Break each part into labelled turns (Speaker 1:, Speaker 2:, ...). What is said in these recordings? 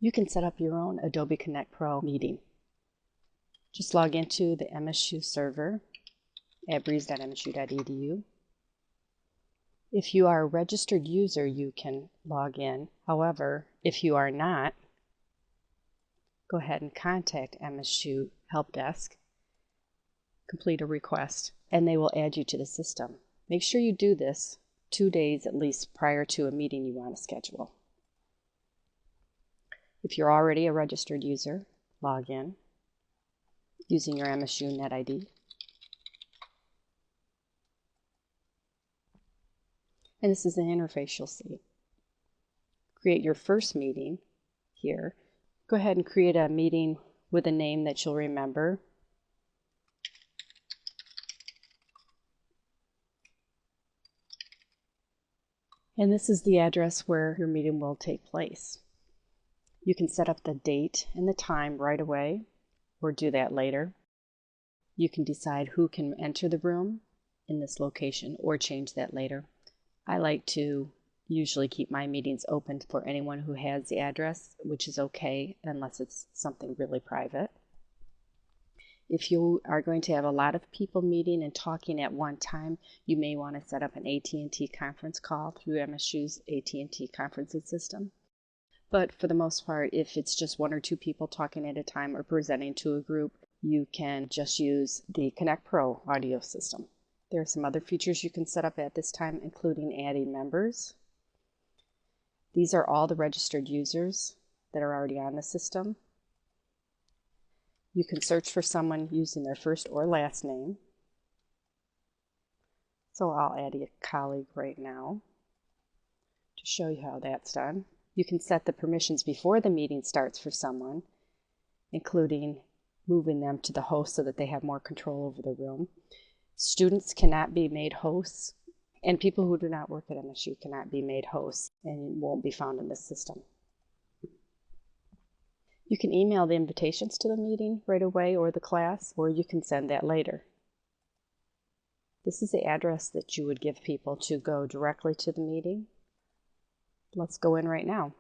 Speaker 1: You can set up your own Adobe Connect Pro meeting. Just log into the MSU server at breeze.msu.edu. If you are a registered user, you can log in. However, if you are not, go ahead and contact MSU Help Desk, complete a request, and they will add you to the system. Make sure you do this 2 days at least prior to a meeting you want to schedule. If you're already a registered user, log in using your MSU NetID. And this is the interface you'll see. Create your first meeting here. Go ahead and create a meeting with a name that you'll remember. And this is the address where your meeting will take place. You can set up the date and the time right away, or do that later. You can decide who can enter the room in this location or change that later. I like to usually keep my meetings open for anyone who has the address, which is okay unless it's something really private. If you are going to have a lot of people meeting and talking at one time, you may want to set up an AT&T conference call through MSU's AT&T conferencing system. But for the most part, if it's just 1 or 2 people talking at a time or presenting to a group, you can just use the Connect Pro audio system. There are some other features you can set up at this time, including adding members. These are all the registered users that are already on the system. You can search for someone using their first or last name. So I'll add a colleague right now to show you how that's done. You can set the permissions before the meeting starts for someone, including moving them to the host so that they have more control over the room. Students cannot be made hosts, and people who do not work at MSU cannot be made hosts and won't be found in this system. You can email the invitations to the meeting right away or the class, or you can send that later. This is the address that you would give people to go directly to the meeting. Let's go in right now.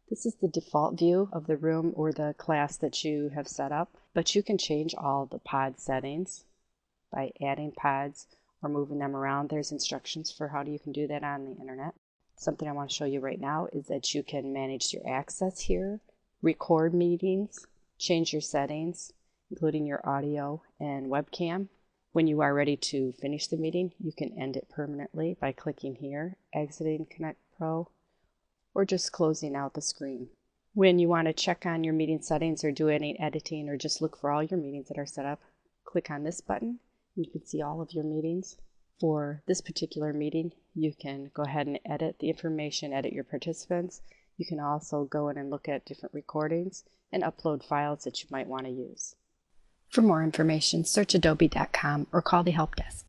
Speaker 1: This is the default view of the room or the class that you have set up, but you can change all the pod settings by adding pods or moving them around. There's instructions for how you can do that on the internet. Something I want to show you right now is that you can manage your access here, record meetings, change your settings, including your audio and webcam. When you are ready to finish the meeting, you can end it permanently by clicking here, exiting Connect Pro, or just closing out the screen. When you want to check on your meeting settings or do any editing or just look for all your meetings that are set up, click on this button. You can see all of your meetings. For this particular meeting, you can go ahead and edit the information, edit your participants. You can also go in and look at different recordings and upload files that you might want to use. For more information, search adobe.com or call the help desk.